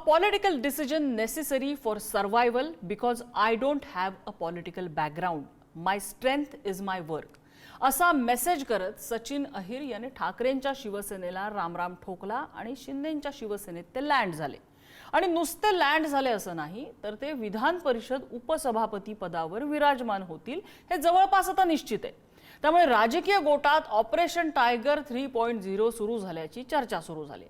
political decision necessary for survival because I don't have a political background. My strength is my work. असा message करत सचिन अहिर यांनी ठाकरेंच्या शिवसेनेला रामराम ठोकला आणि शिंदेंच्या शिवसेनेत ते लँड झाले. आणि नुसते लँड झाले असं नाही तर ते विधान परिषद उपसभापती पदावर विराजमान होतील हे जवळपास आता निश्चित आहे. त्यामुळे राजकीय गोटात ऑपरेशन टायगर 3.0 सुरू झाल्याची चर्चा सुरू झाली.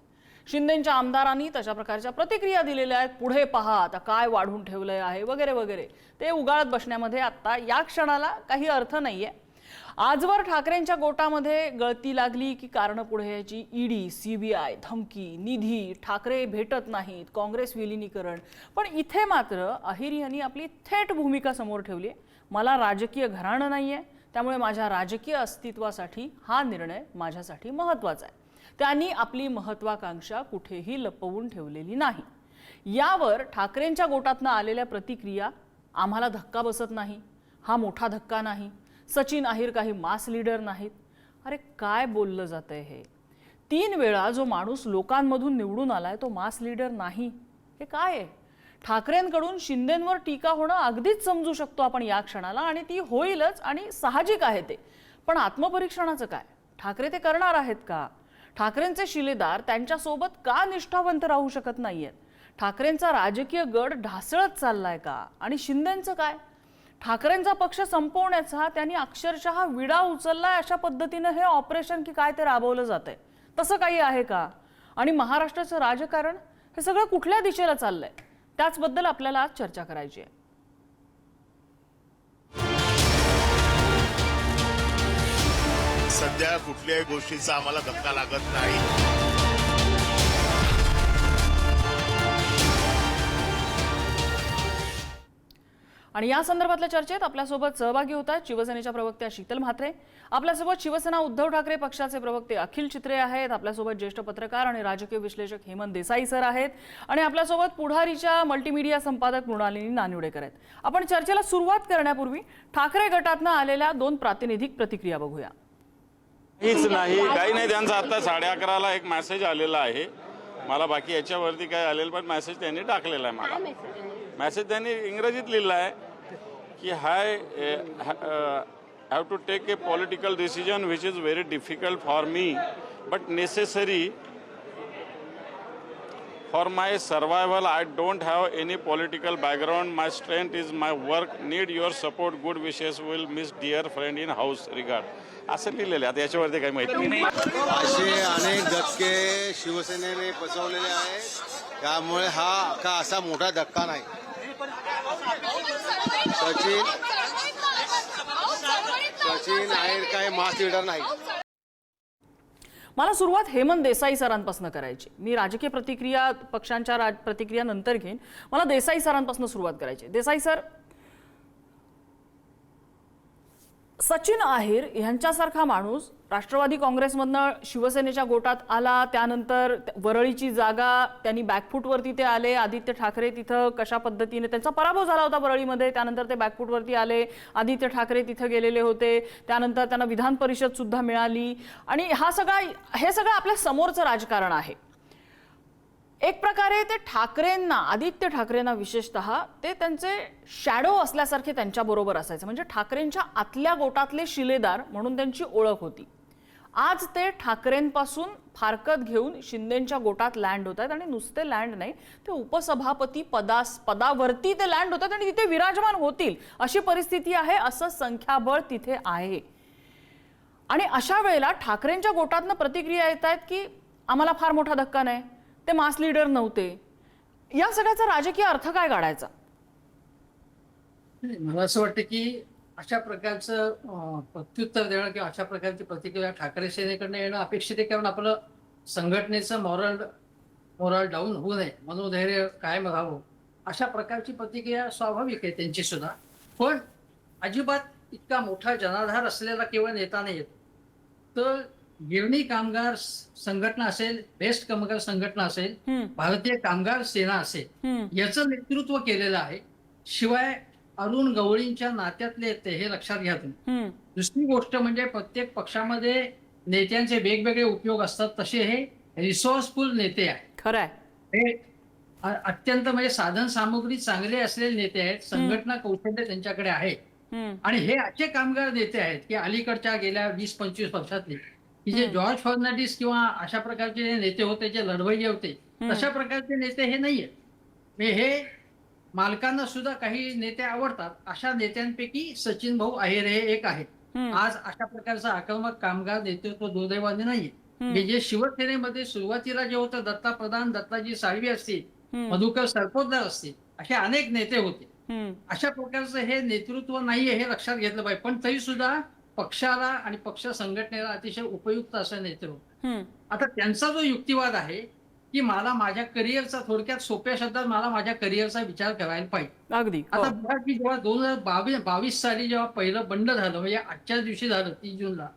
शिंदेंच्या आमदारांनी तशा प्रकारच्या प्रतिक्रिया दिलेल्या आहेत. पुढे पहा आता काय वाढून ठेवलंय आहे वगैरे वगैरे. ते उगाळत बसण्यामध्ये आता या क्षणाला काही अर्थ नाहीये. आजवर ठाकरेंच्या गोटामध्ये गळती लागली की कारण पुढे याची ईडी, सीबीआय, धमकी, निधी, ठाकरे भेटत नाहीत, काँग्रेस विलीनीकरण. पण इथे मात्र अहिर यांनी आपली थेट भूमिका समोर ठेवली. मला राजकीय घराणं नाहीये, त्यामुळे माझ्या राजकीय अस्तित्वासाठी हा निर्णय माझ्यासाठी महत्त्वाचा आहे. त्यांनी आपली महत्त्वाकांक्षा कुठेही लपवून ठेवलेली नाही. यावर ठाकरेंच्या गोटातनं आलेल्या प्रतिक्रिया, आम्हाला धक्का बसत नाही, हा मोठा धक्का नाही, सचिन अहिर काही मास लीडर नाहीत. अरे काय बोललं जातंय हे? 3 वेळा जो माणूस लोकांमधून निवडून आलाय तो मास लीडर नाही, हे काय आहे? ठाकरेंकडून शिंदेंवर टीका होणं अगदीच समजू शकतो आपण या क्षणाला, आणि ती होईलच आणि साहजिक आहे ते. पण आत्मपरीक्षणाचं काय? ठाकरे ते करणार आहेत का? ठाकरेंचे शिलेदार त्यांच्यासोबत का निष्ठावंत राहू शकत नाहीयेत? ठाकरेंचा राजकीय गड ढासळत चाललाय का? आणि शिंदेंचं काय? ठाकरेंचा पक्ष संपवण्याचा त्यांनी अक्षरशः विडा उचललाय अशा पद्धतीने हे ऑपरेशन की काय ते राबवलं जातंय. तसं काही आहे का? आणि महाराष्ट्राचं राजकारण हे सगळं कुठल्या दिशेला चाललंय त्याचबद्दल आपल्याला आज चर्चा करायची आहे. सध्या कुठल्याही गोष्टीचा आम्हाला धक्का लागत नाही. आणि या संदर्भातल्या चर्चेत आपल्यासोबत सहभागी होत आहेत शिवसेनेच्या प्रवक्त्या शीतल म्हात्रे, आपल्यासोबत शिवसेना उद्धव ठाकरे पक्षाचे प्रवक्ते अखिल चित्रे आहेत, आपल्यासोबत ज्येष्ठ पत्रकार आणि राजकीय विश्लेषक हेमंत देसाई सर आहेत, आणि आपल्यासोबत पुढारीच्या मल्टीमीडिया संपादक मृणालिनी नानिवडेकर आहेत. आपण चर्चेला सुरुवात करण्यापूर्वी ठाकरे गटातनं आलेल्या 2 प्रातिनिधिक प्रतिक्रिया बघूया. काहीच नाही, काही नाही. त्यांचा आता 11:30ला एक मेसेज आलेला आहे मला. बाकी याच्यावरती काय आलेलं, पण मेसेज त्यांनी टाकलेला आहे मला. मेसेज त्यांनी इंग्रजीत लिहिला आहे की I have to take a political decision which is very difficult for me but necessary for my survival. I don't have any political background. My strength is my work. Need your support. Good wishes. Will miss dear friend in house regard. असं लिहिलेलं आहे. आता याच्यावरती काही माहिती नाही. असे अनेक धक्के शिवसेनेने बसवलेले आहेत, त्यामुळे हा का असा मोठा धक्का नाही. सचिन अहिर काही मास लीडर नाही. मला सुरुवात हेमंत देसाई सरांपासून करायची. मी राजकीय प्रतिक्रिया पक्षांच्या प्रतिक्रिया नंतर घेईन. मला देसाई सरांपासून सुरुवात करायची. देसाई सर, सचिन अहिर यांच्यासारखा माणूस राष्ट्रवादी काँग्रेसमधनं शिवसेनेच्या गोटात आला, त्यानंतर वरळीची जागा त्यांनी बॅकफूटवरती ते आले. आदित्य ठाकरे तिथं कशा पद्धतीने त्यांचा पराभव झाला होता वरळीमध्ये, त्यानंतर ते बॅकफूटवरती आले. आदित्य ठाकरे तिथं गेलेले होते, त्यानंतर त्यांना विधान परिषद सुद्धा मिळाली. आणि हे सगळं आपल्या समोरचं राजकारण आहे. एक प्रकारे ते ठाकरेंना, आदित्य ठाकरेंना विशेषतः ते त्यांचे शॅडो असल्यासारखे त्यांच्याबरोबर असायचं. म्हणजे ठाकरेंच्या आतल्या गोटातले शिलेदार म्हणून त्यांची ओळख होती. आज ते ठाकरेंपासून फारकत घेऊन शिंदेंच्या गोटात लँड होत आहेत. आणि नुसते लँड नाही, ते उपसभापती पदावरती ते लँड होतात आणि तिथे विराजमान होतील अशी परिस्थिती आहे. असं संख्याबळ तिथे आहे. आणि अशा वेळेला ठाकरेंच्या गोटातनं प्रतिक्रिया येत आहेत की आम्हाला फार मोठा धक्का नाही, ते मास लीडर नव्हते. या सगळ्याचा राजकीय अर्थ काय काढायचा? मला असं वाटतं की अशा प्रकारचं प्रत्युत्तर देणं किंवा अशा प्रकारची प्रतिक्रिया ठाकरे सेनेकडनं येणं अपेक्षित आहे. कारण आपलं संघटनेचं मोरल डाऊन होऊ नये, मनोधैर्य कायम राहावं, अशा प्रकारची प्रतिक्रिया स्वाभाविक आहे त्यांची सुद्धा. पण अजिबात इतका मोठा जनाधार असलेला केवळ नेता नाही, तर गिरणी कामगार संघटना असेल, बेस्ट कामगार संघटना असेल, भारतीय कामगार सेना असेल, याचं नेतृत्व केलेलं आहे. शिवाय अरुण गवळींच्या नात्यातले ते हे लक्षात घ्या तुम्ही. दुसरी गोष्ट म्हणजे प्रत्येक पक्षामध्ये नेत्यांचे वेगवेगळे उपयोग असतात, तसे हे रिसोर्सफुल नेते आहेत. खरंय. हे अत्यंत म्हणजे साधन सामुग्री चांगले असलेले नेते आहेत, संघटना कौशल्य त्यांच्याकडे आहे. आणि हे असे कामगार नेते आहेत की अलीकडच्या गेल्या 20-25 वर्षातले की जे जॉर्ज फर्नांडिस किंवा अशा प्रकारचे जे नेते होते, जे लढवय्ये होते, तशा प्रकारचे नेते हे नाहीये. म्हणजे हे मालकांना सुद्धा काही नेते आवडतात. अशा नेत्यांपैकी सचिन भाऊ अहिर हे एक आहेत. आज अशा प्रकारचा आक्रमक कामगार नेतृत्व दुर्दैवाने नाहीये. म्हणजे जे शिवसेनेमध्ये सुरुवातीला जे होतं, दत्ता प्रधान, दत्ताजी साळवी असतील, मधुकर सरपोतदार असतील, असे अनेक नेते होते. अशा प्रकारचं हे नेतृत्व नाहीये हे लक्षात घेतलं पाहिजे. पण तरी सुद्धा पक्षाला आणि पक्ष संघटनेला अतिशय उपयुक्त असं नेतृत्व. आता त्यांचा जो युक्तिवाद आहे की मला माझ्या करिअरचा, थोडक्यात सोप्या शब्दात मला माझ्या करिअरचा विचार करायला पाहिजे. अगदी हो. आता बघा की जेव्हा 2022 साली जेव्हा पहिलं बंड झालं, म्हणजे आजच्याच दिवशी झालं 30 जूनला,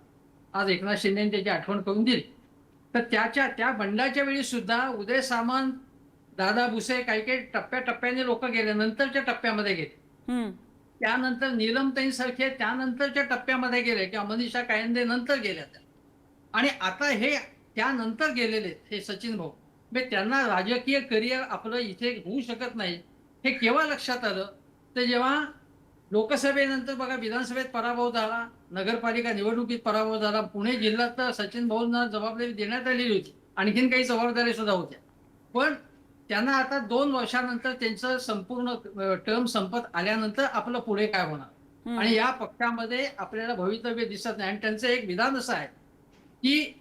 आज एकनाथ शिंदे त्याची आठवण करून दिली, तर त्या बंडाच्या वेळी सुद्धा उदय सामंत, दादा भुसे, काही टप्प्याटप्प्याने लोक गेले, नंतरच्या टप्प्यामध्ये गेले. त्यानंतर नीलमताईंसारखे त्यानंतरच्या टप्प्यामध्ये गेले किंवा मनीषा कायंदे नंतर गेल्या. आणि आता हे त्यानंतर गेलेले हे सचिन भाऊ, त्यांना राजकीय करिअर आपलं इथे होऊ शकत नाही हे केव्हा लक्षात आलं, तर जेव्हा लोकसभेनंतर बघा विधानसभेत पराभव झाला, नगरपालिका निवडणुकीत पराभव झाला, पुणे जिल्ह्यात तर सचिन भाऊंना जबाबदारी देण्यात आलेली होती, आणखीन काही जबाबदारी सुद्धा होत्या. पण त्यांना आता 2 वर्षानंतर त्यांचं संपूर्ण टर्म संपत आल्यानंतर आपलं पुढे काय होणार आणि या पक्षामध्ये आपल्याला भवितव्य दिसत नाही. आणि त्यांचं एक विधान असं आहे की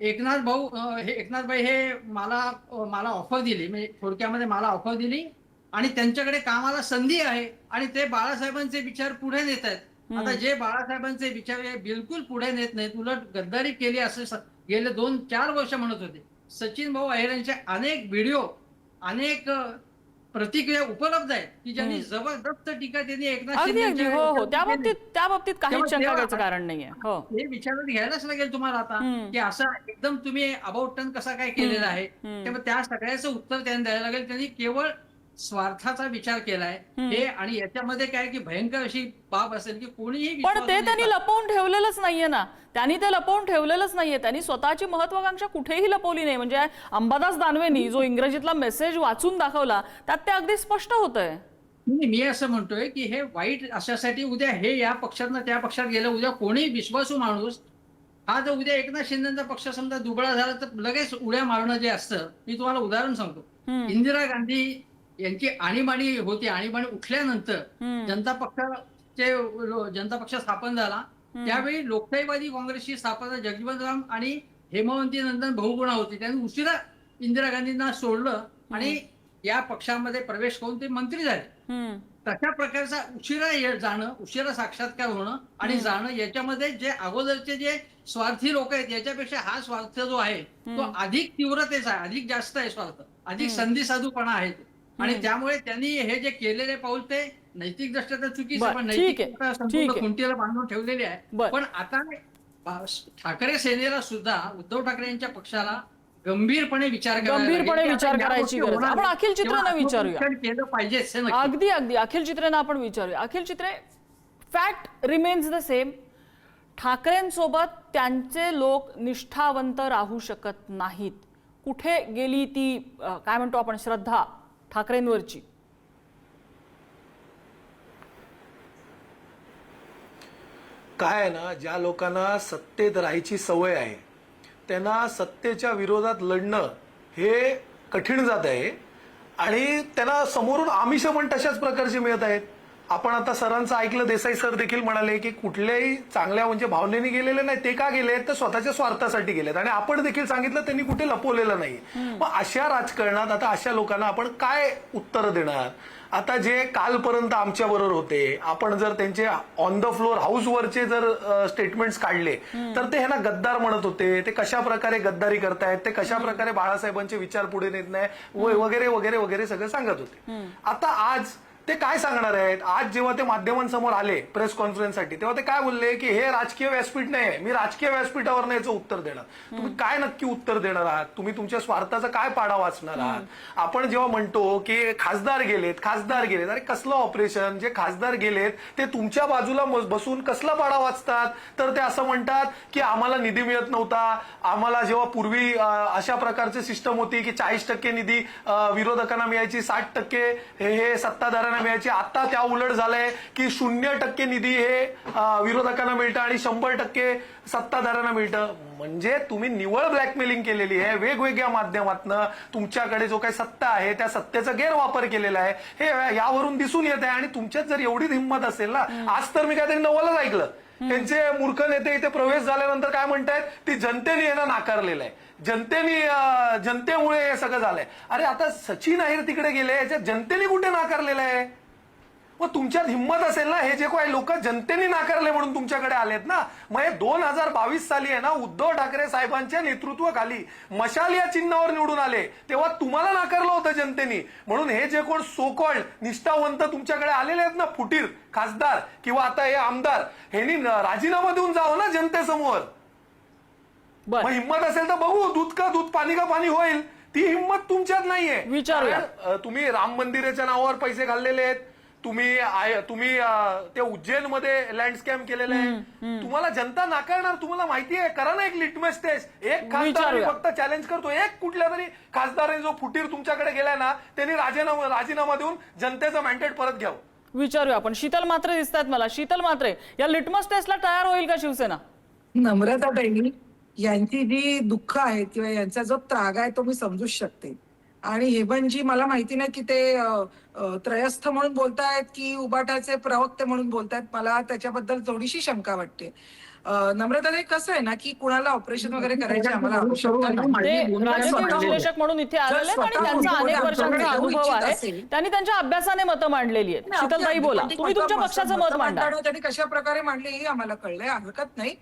एकनाथभाई हे मला ऑफर दिली, म्हणजे थोडक्यामध्ये मला ऑफर दिली आणि त्यांच्याकडे कामाला संधी आहे आणि ते बाळासाहेबांचे विचार पुढे नेत आहेत. आता जे बाळासाहेबांचे विचार हे बिलकुल पुढे नेत नाहीत, उलट गद्दारी केली असे गेले 2-4 वर्ष म्हणत होते. सचिन भाऊ अहिर यांचे अनेक व्हिडिओ, अनेक प्रतिक्रिया उपलब्ध आहेत की ज्यांनी जबरदस्त टीका त्यांनी एकनाथ शिंदे हो, त्या बाबतीत काही शंका घ्यायचं कारण नाहीये. हो, हे विचारात घ्यायलाच लागेल तुम्हाला आता की असं एकदम तुम्ही अबाउट टर्न कसा काय केलेला आहे. त्यामुळे त्या सगळ्याचं उत्तर त्यांनी द्यायला लागेल. त्यांनी केवळ स्वार्थाचा विचार केलाय हे, आणि याच्यामध्ये काय की भयंकर अशी बाब असेल की कोणीही, पण ते त्यांनी लपवून ठेवलेलंच नाहीये ना. त्यांनी ते लपवून ठेवलेलंच नाहीये. त्यांनी स्वतःची महत्वाकांक्षा कुठेही लपवली नाही. म्हणजे अंबादास दानवेनी जो इंग्रजीतला मेसेज वाचून दाखवला त्यात ते अगदी स्पष्ट होतंय. मी असं म्हणतोय की हे वाईट अशासाठी उद्या हे या पक्षातनं त्या पक्षात गेलं, उद्या कोणी विश्वासू माणूस हा जर उद्या एकनाथ शिंदेचा पक्ष समजा दुबळा झाला तर लगेच उड्या मारणं जे असतं. मी तुम्हाला उदाहरण सांगतो. इंदिरा गांधी यांची आणीबाणी होती, आणीबाणी उठल्यानंतर जनता पक्ष स्थापन झाला, त्यावेळी लोकशाहीवादी काँग्रेसची स्थापना जगजीवन राम आणि हेमवंती नंदन बहुगुणा होती. त्यांनी उशिरा इंदिरा गांधींना सोडलं आणि या पक्षामध्ये प्रवेश करून ते मंत्री झाले. तशा प्रकारचा उशिरा जाणं, उशिरा साक्षात्कार होणं आणि जाणं, याच्यामध्ये जे अगोदरचे जे स्वार्थी लोक आहेत याच्यापेक्षा हा स्वार्थ जो आहे तो अधिक तीव्रतेचा आहे, अधिक जास्त आहे स्वार्थ, अधिक संधी साधूपणा आहे. आणि त्यामुळे त्यांनी हे जे केलेले पाऊल ते नैतिक दृष्ट्या तर चुकीचं, पण नैतिक संपूर्ण खुंटीला बांधून ठेवलेली आहे. पण आता ठाकरे सेनेला सुद्धा उद्धव ठाकरे यांच्या पक्षाला गंभीरपणे विचार करायची गरज. आपण अखिल चित्रेंना विचारूया. केलं पाहिजे अगदी अखिल चित्रेंना आपण विचारूया. अखिल चित्रे, फॅक्ट रिमेन्स द सेम. ठाकरेंसोबत त्यांचे लोक निष्ठावंत राहू शकत नाहीत. कुठे गेली ती काय म्हणतो आपण श्रद्धा ठाकरेंवरची? काय आहे ना, ज्या लोकांना सत्तेत राहायची सवय आहे त्यांना सत्तेच्या विरोधात लढणं हे कठीण जात आहे आणि त्यांना समोरून आमिष पण तशाच प्रकारचे मिळत आहेत. आपण आता सरांचं ऐकलं, देसाई सर देखील म्हणाले की कुठल्याही चांगल्या म्हणजे भावनेने गेलेले नाही, ते का गेले तर स्वतःच्या स्वार्थासाठी गेलेत. आणि आपण देखील सांगितलं त्यांनी कुठे लपवलेलं नाही. मग अशा राजकारणात आता अशा लोकांना आपण काय उत्तर देणार? आता जे कालपर्यंत आमच्या बरोबर होते, आपण जर त्यांचे ऑन द फ्लोर हाऊसवरचे जर स्टेटमेंट्स काढले तर ते ह्यांना गद्दार म्हणत होते, ते कशा प्रकारे गद्दारी करतायत, ते कशा प्रकारे बाळासाहेबांचे विचार पुढे नेत नाही वगैरे वगैरे वगैरे सगळं सांगत होते. आता आज ते काय सांगणार आहेत? आज जेव्हा ते माध्यमांसमोर आले प्रेस कॉन्फरन्ससाठी तेव्हा ते काय बोलले की हे राजकीय व्यासपीठ नाही, मी राजकीय व्यासपीठावर याचं उत्तर देणार. तुम्ही काय नक्की उत्तर देणार आहात? तुम्ही तुमच्या स्वार्थाचा काय पाडा वाचणार आहात? आपण जेव्हा म्हणतो की खासदार गेलेत, अरे कसलं ऑपरेशन? जे खासदार गेलेत ते तुमच्या बाजूला बसून कसला पाडा वाचतात? तर ते असं म्हणतात की आम्हाला निधी मिळत नव्हता, आम्हाला जेव्हा पूर्वी अशा प्रकारची सिस्टम होती की 40% निधी विरोधकांना मिळायची, 60% हे सत्ताधाऱ्यांना मिळायची. आता त्या उलट झालंय की 0% निधी हे विरोधकांना मिळतं आणि 100% सत्ताधाऱ्यांना मिळतं. म्हणजे तुम्ही निव्वळ ब्लॅकमेलिंग केलेली आहे. वेगवेगळ्या माध्यमातनं तुमच्याकडे जो काही सत्ता आहे त्या सत्तेचा गैरवापर केलेला आहे हे यावरून दिसून येत आहे. आणि तुमच्यात जर एवढीच हिंमत असेल ना, आज तर मी काहीतरी नवलच ऐकलं, त्यांचे मूर्ख नेते इथे प्रवेश झाल्यानंतर काय म्हणतायत, ती जनतेने यांना नाकारलेलं आहे, जनतेमुळे हे सगळं झालंय. अरे आता सचिन अहिर तिकडे गेले, याच्यात जनतेने कुठे नाकारलेलं आहे? मग तुमच्यात हिंमत असेल ना, हे जे काही लोक जनतेने नाकारले म्हणून तुमच्याकडे आलेत ना. मग हे 2022 साली आहे ना, उद्धव ठाकरे साहेबांच्या नेतृत्वाखाली मशाल या चिन्हावर निवडून आले, तेव्हा तुम्हाला नाकारलं होतं जनतेने. म्हणून हे जे कोण सोकॉल्ड निष्ठावंत तुमच्याकडे आलेले आहेत ना, फुटीर खासदार किंवा आता हे आमदार, ह्यांनी राजीनामा देऊन जावं ना जनतेसमोर. मग हिंमत असेल तर बघू, दूध का दूध, पाणी का पाणी होईल. ती हिंमत तुमच्यात नाहीये. विचारूया. तुम्ही राम मंदिराच्या नावावर पैसे खाल्लेले आहेत, तुम्ही ते उज्जैनमध्ये लँडस्कॅम केलेलं आहे, तुम्हाला जनता नाकारणार. तुम्हाला माहिती आहे, करा ना एक लिटमस टेस्ट. एक खासदार फक्त चॅलेंज करतो, एक कुठल्या तरी खासदाराने जो फुटीर तुमच्याकडे गेलाय ना, त्यांनी राजीनामा देऊन जनतेचा मॅन्डेट परत घ्यावं. विचारूया आपण. शीतल म्हात्रे दिसतात मला. शीतल म्हात्रे, या लिटमस टेस्टला तयार होईल का शिवसेना? नम्रताताई यांची जी दुःख आहेत किंवा यांचा जो त्राग आहे तो मी समजूच शकते. आणि हेमंतजी मला माहिती नाही की ते त्रयस्थ म्हणून बोलतायत की उबाटाचे प्रवक्ते म्हणून बोलतायत, मला त्याच्याबद्दल थोडीशी शंका वाटते. नम्रताताई कसं आहे ना की कुणाला ऑपरेशन वगैरे करायची आम्हाला आवश्यकता ते राजकीय विश्लेषक म्हणून इथे आलेले आहेत आणि त्यांचा अनेक वर्षांचा अनुभव आहे. त्यांनी त्यांच्या अभ्यासाने मतं मांडलेली आहेत. शीतलताई बोला, तुम्ही तुमच्या पक्षाचं मत मांडा. त्यांनी कशा प्रकारे मांडले हे आम्हाला कळलंय, हरकत नाही,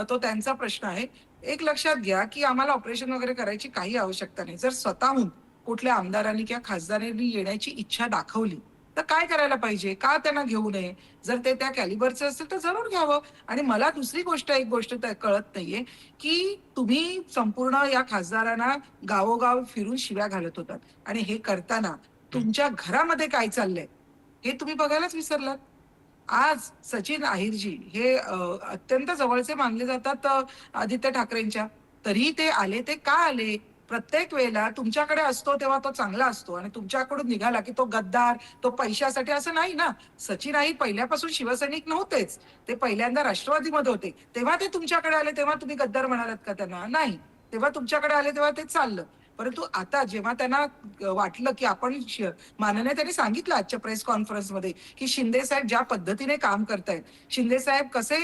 तो त्यांचा प्रश्न आहे. एक लक्षात घ्या की आम्हाला ऑपरेशन वगैरे करायची काही आवश्यकता नाही. जर स्वतःहून कुठल्या आमदारांनी किंवा खासदारांनी येण्याची इच्छा दाखवली तर काय करायला पाहिजे? का त्यांना घेऊ नये? जर ते त्या कॅलिबरचं असेल तर जरूर घ्यावं. आणि मला दुसरी एक गोष्ट कळत नाहीये की तुम्ही संपूर्ण या खासदारांना गावोगाव फिरून शिव्या घालत होतात आणि हे करताना तुमच्या घरामध्ये काय चाललंय हे तुम्ही बघायलाच विसरलात. आज सचिन अहिरजी हे अत्यंत जवळचे मानले जातात आदित्य ठाकरेंच्या, तरी ते आले. ते का आले? प्रत्येक वेळेला तुमच्याकडे असतो तेव्हा तो चांगला असतो आणि तुमच्याकडून निघाला की तो गद्दार, तो पैशासाठी, असं नाही ना. सचिन अहिर पहिल्यापासून शिवसैनिक नव्हतेच, ते पहिल्यांदा राष्ट्रवादीमध्ये होते. तेव्हा ते तुमच्याकडे आले तेव्हा तुम्ही गद्दार म्हणालात का त्यांना? नाही. तेव्हा तुमच्याकडे आले तेव्हा ते चाललं. परंतु आता जेव्हा त्यांना वाटलं की आपण, माननीय त्यांनी सांगितलं आजच्या प्रेस कॉन्फरन्समध्ये की शिंदे साहेब ज्या पद्धतीने काम करतायत, शिंदे साहेब कसे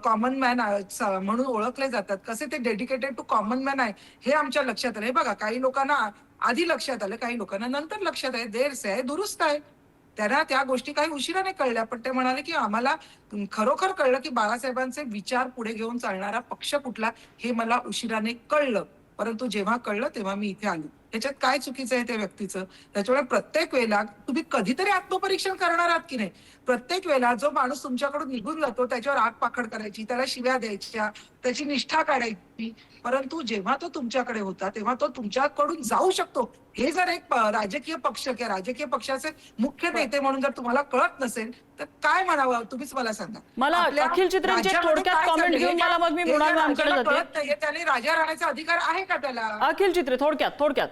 कॉमन मॅन म्हणून ओळखले जातात, कसे ते डेडिकेटेड टू कॉमन मॅन आहे हे आमच्या लक्षात आलं. बघा, काही लोकांना आधी लक्षात आलं, काही लोकांना नंतर लक्षात आहे. देर से आहे दुरुस्त आहे. त्यांना त्या गोष्टी काही उशिराने कळल्या, पण ते म्हणाले की आम्हाला खरोखर कळलं की बाळासाहेबांचे विचार पुढे घेऊन चालणारा पक्ष कुठला हे मला उशिराने कळलं. परंतु जेव्हा कळलं तेव्हा मी इथे आलो. त्याच्यात काय चुकीचं आहे त्या व्यक्तीचं? त्याच्यामुळे प्रत्येक वेळेला तुम्ही कधीतरी आत्मपरीक्षण करणार आहात की नाही? प्रत्येक वेळेला जो माणूस तुमच्याकडून निघून जातो त्याच्यावर आग पाखड करायची, त्याला शिव्या द्यायच्या, त्याची निष्ठा काढायची. परंतु जेव्हा तो तुमच्याकडे होता तेव्हा तो तुमच्याकडून जाऊ शकतो हे जर एक राजकीय पक्ष किंवा राजकीय पक्षाचे मुख्य नेते म्हणून जर तुम्हाला कळत नसेल तर काय म्हणावं तुम्हीच मला सांगा. मला अखिल चित्रेंचे थोडक्यात कॉमेंट घेऊन मला मग मी मृणाल मॅमकडे जाते. कळत नाहीये, त्याने राजा राहण्याचा अधिकार आहे का त्याला? अखिल चित्रे, थोडक्यात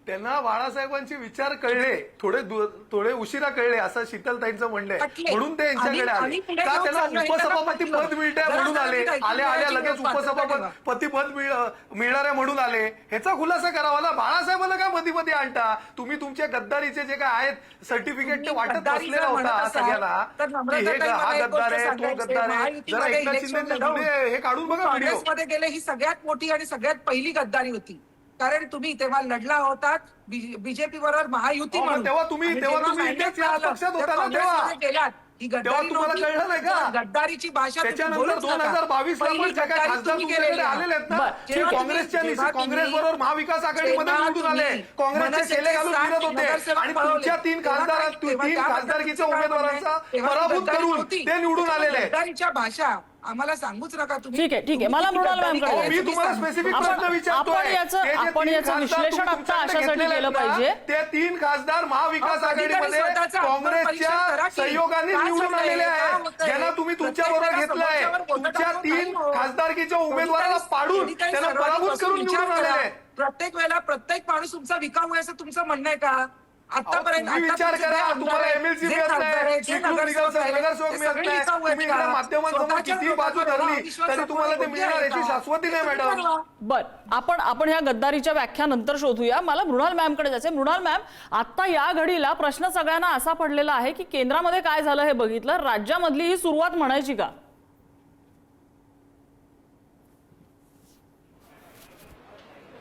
त्यांना बाळासाहेबांचे विचार कळले, थोडे उशिरा कळले असं शीतलताईंचं म्हणणं आहे. म्हणून ते यांच्याकडे आले. का त्यांना उपसभापती पद मिळतंय म्हणून आले, आल्या लगेच उपसभापती पद मिळणार आहे म्हणून आले. ह्याचा खुलासा करावा ना. बाळासाहेबांना काय मध्ये आणता तुम्ही? तुमच्या गद्दारीचे जे काय आहेत सर्टिफिकेट ते वाटत बसलेला होता सगळ्यांना की हा गद्दार आहे, तो गद्दार आहे. जरा एकनाथ शिंदे हे काढून बघा व्हिडिओ. काँग्रेसमध्ये गेले ही सगळ्यात मोठी आणि सगळ्यात पहिली गद्दारी होती, कारण तुम्ही तेव्हा लढला होतात बीजेपी बरोबर महायुती म्हणून. तेव्हा तुम्ही पक्षात होता ना, तेव्हा गेलात ही तेव्हा गद्दारी तुम्हाला नव्हती. कळलं नाही का? गद्दारीची भाषा तुम्ही त्याच्यानंतर बोलूच नका. 2022 ला पण पहिली ज्या काही गद्दारी खासदार तुम्ही तुमच्याकडे केलेली आहे. आलेले आहेत ना, बरं. ते जेव्हा काँग्रेसच्या तुम्ही- काँग्रेस बरोबर महाविकास आघाडीमध्ये जेव्हा निवडून आले, तुम्ही काँग्रेसचे मनसेचे केले घालून 60 फिरत होते नगरसेवक आणि पळवले. तुमच्या तीन तेव्हा तीन त्या खासदारकीच्या पद्धतीचं उमेदवारांचा काम तेव्हा ती पराभूत गद्दारी करून नव्हती. ते निवडून आलेले आहेत. गद्दारीच्या भाषा आम्हाला सांगूच नका तुम्ही. ठीक आहे. मला तुम्ही मृणाल गद्दारी मॅमकडे करायची मी जायचं. तुम्हाला सांगतो. स्पेसिफिक आपण- प्रश्न विचारतोय. आपण याचं- हे जे आपण तीन याचं खासदार विश्लेषण तुम्ही आता तुमच्याकडे अशासाठी घेतलेले केलं आहेत ना, पाहिजे. ते तीन खासदार महाविकास अहो, कधीतरी आघाडीमध्ये स्वतःचं आत्मपरीक्षण करा काँग्रेसच्या की सहयोगाने काय निवडून चाललंय, आलेले काय आहेत, होतंय? ज्यांना तुम्ही तुमच्या बरोबर प्रत्येक घेतलंय. समोरच्यावर बोटं तुमच्या दाखवून तीन नाही हो. खासदारकीच्या उमेदवाराला पाडून कधीतरी त्यांना सर्वांनी पराभूत बसून करून विचार निवडून करा. आलेले आहेत. प्रत्येक वेळेला प्रत्येक माणूस तुमचा विकाऊ आहे असं तुमचं म्हणणं आहे का? आतापर्यंत तुम्ही विचार करा, तुम्हाला MLC मिळत नाही, स्वीकृत नगरसेवक मिळत नाही, तुम्ही इकडे माध्यमांसमोर किती बाजू धरली तरी तुम्हाला ते मिळणार याची शाश्वती नाही मॅडम. बर आपण ह्या गद्दारीच्या व्याख्यानंतर शोधूया. मला मृणाल मॅमकडे जायचंय. मृणाल मॅम, आता या घडीला प्रश्न सगळ्यांना असा पडलेला आहे की केंद्रामध्ये काय झालं हे बघितलं, राज्यामधली ही सुरुवात म्हणायची का?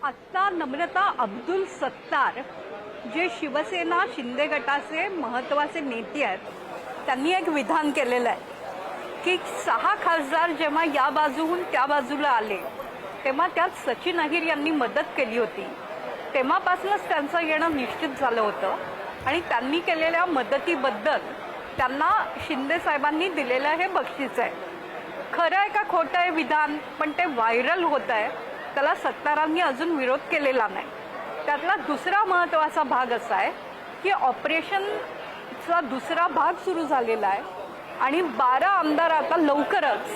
आत्ता नम्रता अब्दुल सत्तार जे शिवसेना शिंदे गटाचे महत्त्वाचे नेते आहेत, त्यांनी एक विधान केलेलं आहे की 6 खासदार जेव्हा या बाजूहून त्या बाजूला आले तेव्हा त्यात सचिन अहिर यांनी मदत केली होती. तेव्हापासूनच त्यांचं येणं निश्चित झालं होतं आणि त्यांनी केलेल्या मदतीबद्दल त्यांना शिंदे साहेबांनी दिलेलं हे बक्षीस आहे. खरं आहे का खोटं आहे विधान, पण ते व्हायरल होत आहे. त्याला सत्तारांनी अजून विरोध केलेला नाही. त्यातला दुसरा महत्त्वाचा भाग असा आहे की ऑपरेशनचा दुसरा भाग सुरू झालेला आहे आणि 12 आमदार आता लवकरच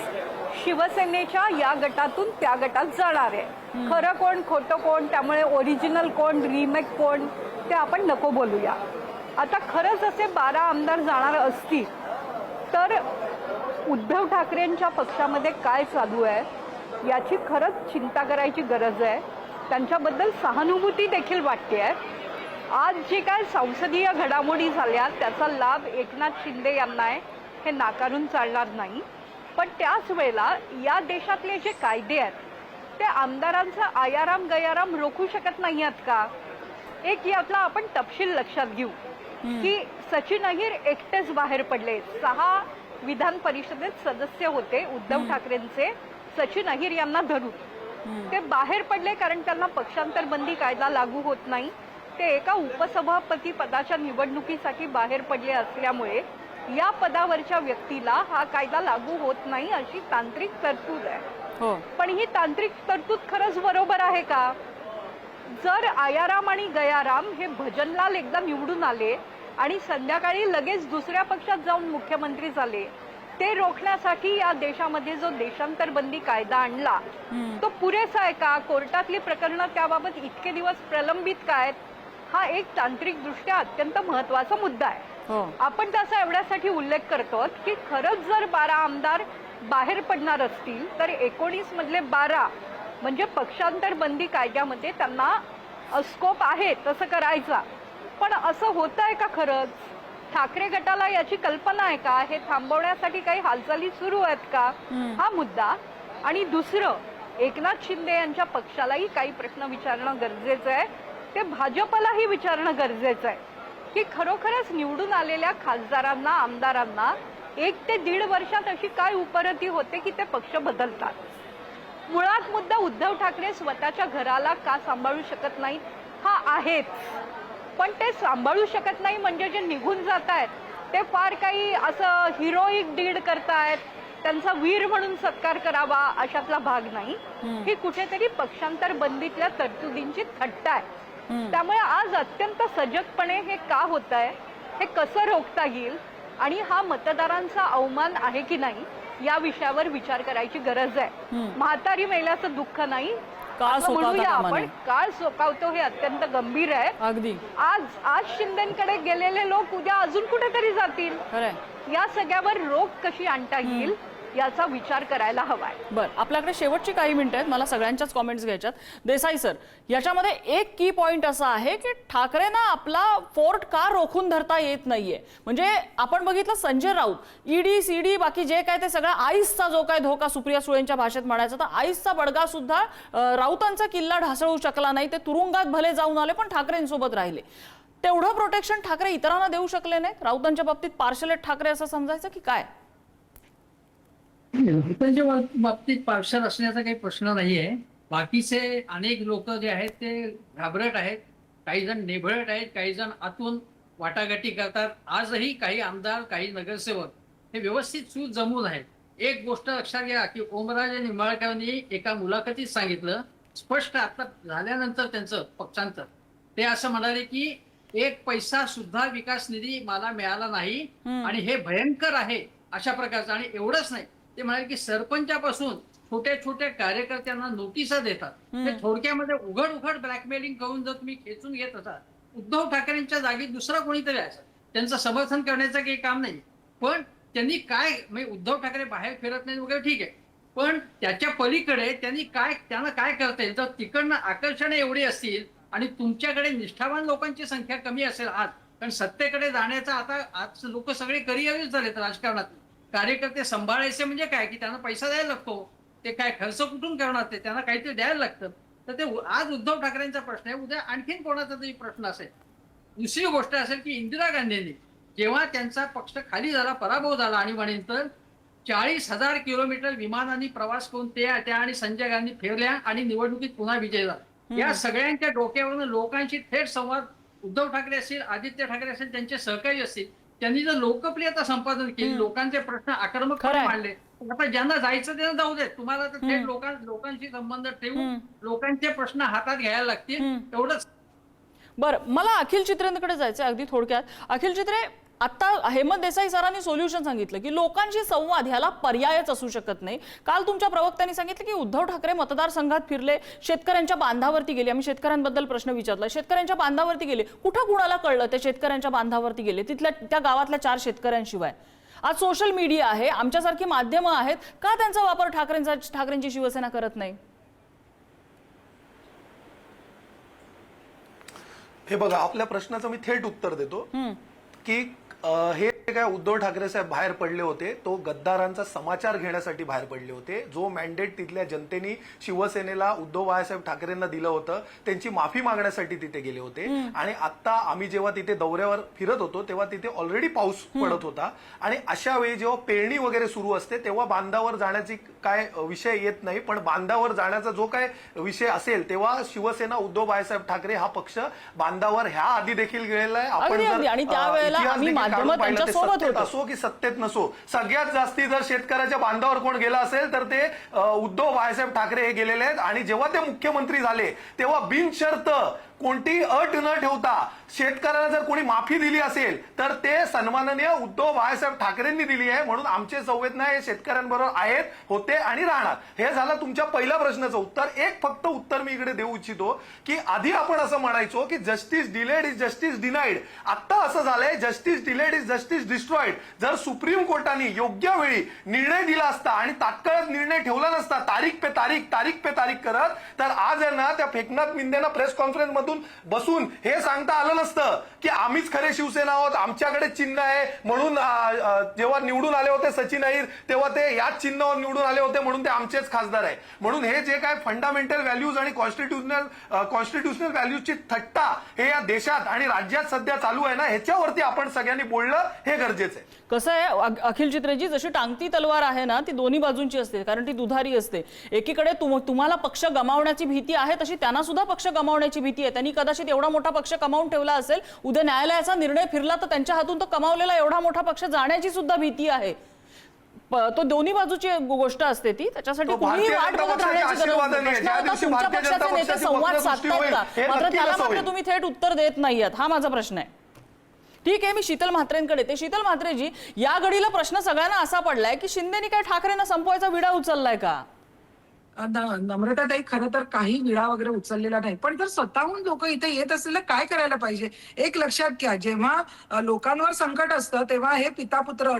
शिवसेनेच्या या गटातून त्या गटात जाणार आहे. खरं कोण खोटं कोण, त्यामुळे ओरिजिनल कोण रिमेक कोण ते आपण नको बोलूया. आता खरंच असे 12 आमदार जाणार असतील तर उद्धव ठाकरेंच्या पक्षामध्ये काय चालू आहे याची खरंच चिंता करायची गरज आहे. त्यांच्याबद्दल सहानुभूती देखील वाटते आहे. आज जे काय संसदीय घडामोडी झाल्या त्याचा लाभ एकनाथ शिंदे यांना आहे हे नाकारून चालणार नाही. पण त्याच वेळेला या देशातले जे कायदे आहेत ते आमदारांचा आयाराम गयाराम रोखू शकत नाही आहेत का? एक यातला आपण तपशील लक्षात घेऊ की सचिन अहिर एकटेच बाहेर पडले. 6 विधान परिषदेत सदस्य होते उद्धव ठाकरेंचे, सचिन अहिर यांना धरून ते बाहेर पडले कारण त्यांना पक्षांतर बंदी कायदा लागू होत नाही. ते एका उपसभापती पदाच्या निवडणुकीसाठी बाहेर पडले असल्यामुळे या पदावरच्या व्यक्तीला हा कायदा लागू होत नाही अशी तांत्रिक तरतूद आहे. पण ही तांत्रिक तरतूद खरंच बरोबर आहे का? जर आयाराम आणि गयाराम हे भजनलाल एकदा निवडून आले आणि संध्याकाळी लगेच दुसऱ्या पक्षात जाऊन मुख्यमंत्री झाले, ते रोखण्यासाठी या देशामध्ये जो देशांतर बंदी कायदा आणला तो पुरेसा आहे का? कोर्टातली प्रकरणं त्याबाबत इतके दिवस प्रलंबित का आहेत? हा एक तांत्रिक दृष्ट्या अत्यंत महत्वाचा मुद्दा आहे. आपण त्याचा एवढ्यासाठी उल्लेख करतो की खरंच जर 12 आमदार बाहेर पडणार असतील तर 19 मधले 12 म्हणजे पक्षांतर बंदी कायद्यामध्ये त्यांना स्कोप आहे तसं करायचा. पण असं होत आहे का खरंच? ठाकरे गटाला याची कल्पना आहे का? हे थांबवण्यासाठी काही हालचाली सुरू आहेत का? हा मुद्दा. आणि दुसरं, एकनाथ शिंदे यांच्या पक्षालाही काही प्रश्न विचारणं गरजेचं आहे. ते भाजपलाही विचारणं गरजेचं आहे की खरोखरच निवडून आलेल्या खासदारांना आमदारांना 1 ते 1.5 वर्षात अशी काय उपरती होते की ते पक्ष बदलतात. मुळात मुद्दा उद्धव ठाकरे स्वतःच्या घराला का सांभाळू शकत नाहीत हा आहेच. पण ते सांभाळू शकत नाही म्हणजे जे निघून जात आहेत ते फार काही असं हिरोईक डीड करतायत, त्यांचा वीर म्हणून सत्कार करावा अशातला भाग नाही. ही कुठेतरी पक्षांतर बंदीतल्या तरतुदींची थट्टा आहे. त्यामुळे आज अत्यंत सजगपणे हे का होत आहे, हे कसं रोखता येईल आणि हा मतदारांचा अवमान आहे की नाही या विषयावर विचार करायची गरज आहे. म्हातारी मेल्याचं दुःख नाही, म्हणूया आपण काळ सोकावतो हे अत्यंत गंभीर आहे. अगदी आज शिंदेकडे गेलेले लोक उद्या अजून कुठेतरी जातील. या सगळ्यावर रोख कशी आणता येईल याचा विचार करायला हवाय. बर, आपल्याकडे शेवटची काही मिनिटं आहेत, मला सगळ्यांच्याच कॉमेंट्स घ्यायच्यात. देसाई सर, याच्यामध्ये एक की पॉइंट असा आहे की ठाकरेंना आपला फोर्ट का रोखून धरता येत नाहीये. म्हणजे आपण बघितलं संजय राऊत, ईडी सीडी बाकी जे काय ते सगळं आईसचा जो काय धोका सुप्रिया सुळेंच्या भाषेत म्हणायचं तर आईसचा बडगा सुद्धा राऊतांचा किल्ला ढासळू शकला नाही. ते तुरुंगात भले जाऊन आले पण ठाकरेंसोबत राहिले. तेवढं प्रोटेक्शन ठाकरे इतरांना देऊ शकले नाही? राऊतांच्या बाबतीत पार्शल ठाकरे असं समजायचं की काय? राऊतांच्या बाबतीत पार्शल असण्याचा काही प्रश्न नाहीये. बाकीचे अनेक लोक जे आहेत ते घाबरट आहेत, काही जण नेभळट आहेत, काही जण आतून वाटाघाटी करतात. आजही काही आमदार, काही नगरसेवक हे व्यवस्थित सूत जमून आहेत. एक गोष्ट लक्षात घ्या की ओमराजे निंबाळकरांनी एका मुलाखतीत सांगितलं स्पष्ट, आता झाल्यानंतर त्यांचं पक्षांतर, ते असं म्हणाले की 1 पैसा सुद्धा विकास निधी मला मिळाला नाही आणि हे भयंकर आहे अशा प्रकारचं. आणि एवढंच नाही, ते म्हणाले की सरपंचापासून छोट्या छोट्या कार्यकर्त्यांना नोटिसा देतात. ते थोडक्यामध्ये उघड ब्लॅकमेलिंग करून जर तुम्ही खेचून घेत असाल, उद्धव ठाकरेंच्या जागी दुसरा कोणीतरी असं त्यांचं समर्थन करण्याचं काही काम नाही. पण त्यांनी काय, म्हणजे उद्धव ठाकरे बाहेर फिरत नाही वगैरे ठीक आहे, पण त्याच्या पलीकडे त्यांना काय करता येईल? तर तिकडनं आकर्षणे एवढी असतील आणि तुमच्याकडे निष्ठावान लोकांची संख्या कमी असेल आज, कारण सत्तेकडे जाण्याचा आता आज लोक सगळे करिअरच झालेत राजकारणात. कार्यकर्ते सांभाळायचे म्हणजे काय की त्यांना पैसा द्यायला लागतो, ते काय खर्च कुठून करणार, ते त्यांना काहीतरी द्यायला लागतं. तर ते आज उद्धव ठाकरेंचा प्रश्न आहे, उद्या आणखीन कोणाचा तरी प्रश्न असेल. दुसरी गोष्ट असेल की इंदिरा गांधींनी जेव्हा त्यांचा पक्ष खाली झाला, पराभव झाला आणि म्हणेनंतर 40,000 किलोमीटर विमानाने प्रवास करून त्या आणि संजय गांधी फिरल्या आणि निवडणुकीत पुन्हा विजय झाला. या सगळ्यांच्या डोक्यावरून लोकांशी थेट संवाद उद्धव ठाकरे असतील, आदित्य ठाकरे असतील, त्यांचे सहकारी असतील, त्यांनी जर लोकप्रियता संपादन केली, लोकांचे प्रश्न आक्रमकपणे मांडले, आता ज्यांना जायचं त्यांना जाऊ देत, तुम्हाला तर थेट लोकांशी संबंध ठेवून लोकांचे प्रश्न हातात घ्यायला लागतील, एवढंच. बरं, मला अखिल चित्रेंकडे जायचं अगदी थोडक्यात. अखिल चित्रे, आता हेमंत देसाई सरांनी सोल्युशन सांगितलं की लोकांशी संवाद ह्याला पर्यायच असू शकत नाही. काल तुमच्या प्रवक्त्यांनी सांगितलं की उद्धव ठाकरे मतदारसंघात फिरले, शेतकऱ्यांच्या बांधावरती गेले. आम्ही शेतकऱ्यांबद्दल प्रश्न विचारला, शेतकऱ्यांच्या बांधावरती गेले. कुठं कुणाला कळलं ते शेतकऱ्यांच्या बांधावरती गेले? तिथल्या त्या गावातल्या 4 शेतकऱ्यांशिवाय. आज सोशल मीडिया आहे, आमच्यासारखी माध्यमं आहेत, का त्यांचा वापर ठाकरेंची शिवसेना करत नाही? हे बघा, आपल्या प्रश्नाचं मी थेट उत्तर देतो की हे काय उद्धव ठाकरे साहेब बाहेर पडले होते, तो गद्दारांचा समाचार घेण्यासाठी बाहेर पडले होते. जो मॅन्डेट तिथल्या जनतेने शिवसेनेला उद्धव बाळासाहेब ठाकरेंना दिलं होतं, त्यांची माफी मागण्यासाठी तिथे गेले होते. आणि आता आम्ही जेव्हा तिथे दौऱ्यावर फिरत होतो तेव्हा तिथे ऑलरेडी पाऊस पडत होता आणि अशा वेळी जेव्हा पेरणी वगैरे सुरू असते तेव्हा बांधावर जाण्याची काय विषय येत नाही. पण बांधावर जाण्याचा जो काय विषय असेल तेव्हा शिवसेना उद्धव बाळासाहेब ठाकरे हा पक्ष बांधावर ह्या आधी देखील गेलेला आहे. आपण आणि त्यावेळेला आम्ही माध्यम त्यांच्या सोबत होतो, असो की सत्तेत नसो, सगळ्यात जास्ती जर शेतकऱ्याच्या बांधावर कोण गेला असेल तर ते उद्धव बाळासाहेब ठाकरे हे गेलेले आहेत. आणि जेव्हा ते मुख्यमंत्री झाले तेव्हा बिनशर्त कोणती अट न ठेवता शेतकऱ्याला जर कोणी माफी दिली असेल तर ते सन्माननीय उद्धव बाळासाहेब ठाकरेंनी दिली आहे. म्हणून आमचे संवेदना हे शेतकऱ्यांबरोबर आहेत, होते आणि राहणार. हे झालं तुमच्या पहिल्या प्रश्नाचं उत्तर. एक फक्त उत्तर मी इकडे देऊ इच्छितो की आधी आपण असं म्हणायचो की justice delayed is justice denied. आता असं झालंय justice delayed is justice destroyed. जर सुप्रीम कोर्टाने योग्य वेळी निर्णय दिला असता आणि तात्काळ निर्णय ठेवला नसता तारीख पे तारीख करत, तर आज आहे ना त्या फेकनाथ मिंदेना प्रेस कॉन्फरन्स मधून बसून हे सांगता आलं नसतं की आम्हीच खरे शिवसेना आहोत, आमच्याकडे चिन्ह आहे म्हणून. जेव्हा निवडून आले होते सचिन अहिर तेव्हा ते याच चिन्हावर निवडून आले होते म्हणून ते आमचेच खासदार आहे. म्हणून हे जे काय फंडामेंटल व्हॅल्यूज आणि कॉन्स्टिट्युशनल व्हॅल्यूजची थट्टा हे या देशात आणि राज्यात सध्या चालू आहे ना, ह्याच्यावरती आपण सगळ्यांनी बोलणं हे गरजेचं आहे. कसं आहे अखिल चित्रेजी, जशी टांगती तलवार आहे ना ती दोन्ही बाजूंची असते, कारण ती दुधारी असते. एकीकडे तुम्हाला पक्ष गमावण्याची भीती आहे, तशी त्यांना सुद्धा पक्ष गमावण्याची भीती आहे. त्यांनी कदाचित एवढा मोठा पक्ष कमावून ठेवला असेल, उद्या न्यायालयाचा निर्णय फिरला तर त्यांच्या हातून तो कमावलेला एवढा मोठा पक्ष जाण्याची सुद्धा भीती आहे. तो दोन्ही बाजूची गोष्ट असते ती. त्याच्यासाठी कुणीही वाट बघत राहण्याची गरज नाही. तुमच्या पक्षाचे नेते संवाद साधतात का? मात्र त्याला मात्र तुम्ही थेट उत्तर देत नाहीयेत, हा माझा प्रश्न आहे. ठीक आहे, मी शीतल म्हात्रेंकडे येते. शीतल म्हात्रेजी, या घडीला प्रश्न सगळ्यांना असा पडलाय की शिंदेनी काय ठाकरेंना संपवायचा विडा उचललाय का? नम्रताताई, खरं तर काही विडा वगैरे उचललेला नाही, पण जर स्वतःहून लोक इथे येत असलेलं काय करायला पाहिजे? एक लक्षात घ्या, जेव्हा लोकांवर संकट असतं तेव्हा हे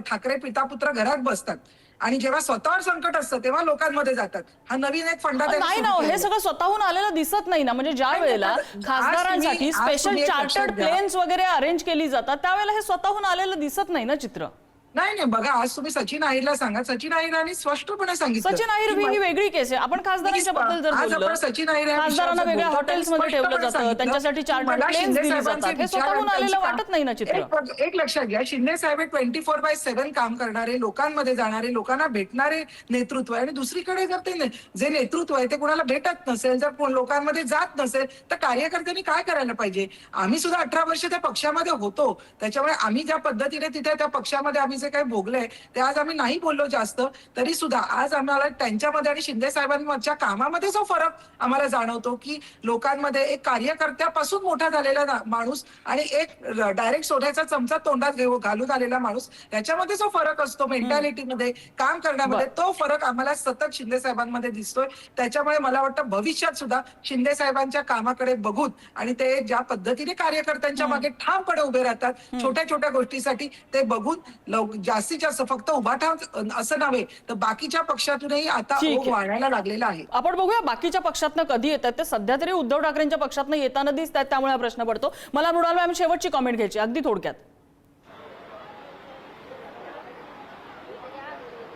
ठाकरे पितापुत्र घरात बसतात आणि जेव्हा स्वतःवर संकट असतं तेव्हा लोकांमध्ये जातात. हा नवीन एक फंडा नाही ना, हे सगळं स्वतःहून आलेलं दिसत नाही ना. म्हणजे ज्या वेळेला खासदारांसाठी स्पेशल चार्टर्ड प्लेन्स वगैरे अरेंज केली जातात त्यावेळेला हे स्वतःहून आलेलं दिसत नाही ना चित्र. नाही नाही, बघा आज तुम्ही सचिन अहिरला सांगा, सचिन अहिरांनी स्पष्टपणे सांगितलं सचिन अहिर की ही वेगळी केस आहे. आपण खासदारांच्या बद्दल जर आज बोललो, आपण सचिन अहिर या खासदारांना विषयावर वेगळ्या बोलतो, हॉटेल्समध्ये त्यांनी ठेवलं स्पष्टपणे जातं, त्यांच्यासाठी सांगितलं, चार्टर्ड मला प्लेन्स शिंदे दिली साहेबांचे जातात. हे विचार स्वतःहून आणि आलेलं त्यांची वाटत नाही ना चित्र. एक लक्षात घ्या, शिंदे साहेब 24/7 काम करणारे, लोकांमध्ये जाणारे, लोकांना भेटणारे नेतृत्व आहे. आणि दुसरीकडे जर ते जे नेतृत्व आहे ते कोणाला भेटत नसेल, जर लोकांमध्ये जात नसेल, तर कार्यकर्त्यांनी काय करायला पाहिजे? आम्ही सुद्धा 18 वर्ष त्या पक्षामध्ये होतो, त्याच्यामुळे आम्ही ज्या पद्धतीने तिथे त्या पक्षामध्ये आम्ही जे काही भोगलंय ते आज आम्ही नाही बोललो जास्त, तरी सुद्धा आज आम्हाला त्यांच्यामध्ये आणि शिंदे साहेबांच्या कामामध्ये जो फरक आम्हाला जाणवतो की लोकांमध्ये एक कार्यकर्त्यापासून मोठा झालेला माणूस आणि एक डायरेक्ट सोन्याचा चमचा तोंडात घालून आलेला माणूस, याच्यामध्ये जो फरक असतो मेंटॅलिटीमध्ये, काम करण्यामध्ये, तो फरक आम्हाला सतत शिंदे साहेबांमध्ये दिसतोय. त्याच्यामुळे मला वाटतं भविष्यात सुद्धा शिंदे साहेबांच्या कामाकडे बघून आणि ते ज्या पद्धतीने कार्यकर्त्यांच्या मागे ठामपणे उभे राहतात छोट्या छोट्या गोष्टीसाठी, ते बघून जास्तीत जास्त फक्त उभाठाव असं नव्हे तर बाकीच्या पक्षातूनही आता ठीक ओघ आहे. वाढायला लागलेला आहे. आपण बघूया बाकीच्या पक्षातनं कधी येतात ते. सध्या तरी उद्धव ठाकरेंच्या पक्षातनं येताना दिसतात, त्यामुळे हा प्रश्न पडतो. मला मृणाल मॅम शेवटची कॉमेंट घ्यायची अगदी थोडक्यात.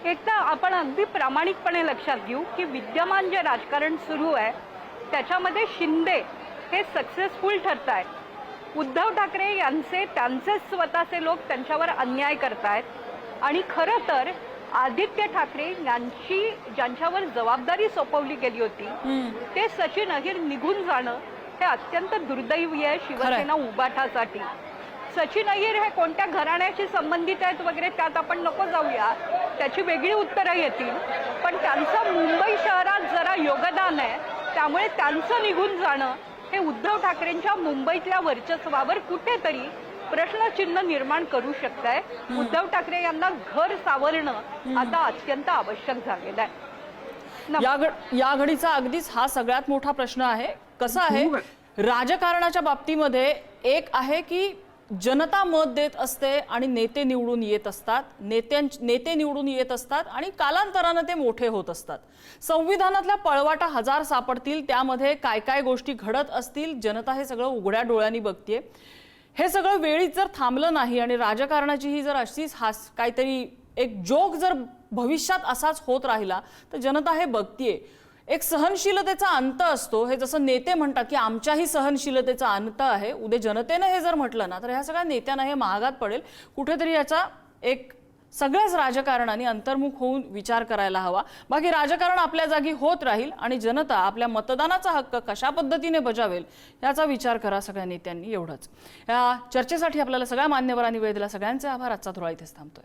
एक तर आपण अगदी प्रामाणिकपणे लक्षात घेऊ की विद्यमान जे राजकारण सुरू आहे त्याच्यामध्ये शिंदे हे सक्सेसफुल ठरत आहेत. उद्धव ठाकरे त्यांचे स्वतःचे लोक त्यांच्यावर अन्याय करतायत. आणि खरं तर आदित्य ठाकरे यांची ज्यांच्यावर जबाबदारी सोपवली गेली होती ते सचिन अहिर निघून जाणं हे अत्यंत दुर्दैवी आहे शिवसेना उभाठासाठी. सचिन अहिर हे कोणत्या घराण्याशी संबंधित आहेत वगैरे त्यात आपण नको जाऊया, त्याची वेगळी उत्तरं येतील. पण त्यांचं मुंबई शहरात जरा योगदान आहे, त्यामुळे त्यांचं निघून जाणं हे उद्धव ठाकरेंच्या मुंबईतल्या वर्चस्वावर कुठेतरी प्रश्नचिन्ह निर्माण करू शकतंय. उद्धव ठाकरे यांना घर सावरणं आता अत्यंत आवश्यक झालेलं आहे. या घडीचा अगदीच हा सगळ्यात मोठा प्रश्न आहे. कसं आहे, राजकारणाच्या बाबतीमध्ये एक आहे की जनता मत देत असते आणि नेते निवडून येत असतात, नेते निवडून येत असतात आणि कालांतरानं ते मोठे होत असतात. संविधानातल्या पळवाटा हजार सापडतील, त्यामध्ये काय काय गोष्टी घडत असतील, जनता हे सगळं उघड्या डोळ्यांनी बघतीये. हे सगळं वेळीच जर थांबलं नाही आणि राजकारणाची ही जर अशीच काहीतरी एक जोक जर भविष्यात असाच होत राहिला तर जनता हे बघतीये. एक सहनशीलतेचा अंत असतो, हे जसं नेते म्हणतात की आमच्याही सहनशीलतेचा अंत आहे. उद्या जनतेनं हे जर म्हटलं ना तर ह्या सगळ्या नेत्यांना हे महागात पडेल. कुठेतरी याचा एक सगळ्याच राजकारणाने अंतर्मुख होऊन विचार करायला हवा. बाकी राजकारण आपल्या जागी होत राहील आणि जनता आपल्या मतदानाचा हक्क कशा पद्धतीने बजावेल याचा विचार करा सगळ्या नेत्यांनी, एवढंच. या चर्चेसाठी आपल्याला सगळ्या मान्यवरांनी वेळ दिला, सगळ्यांचे आभार. आजचा धुळा इथेच थांबतोय.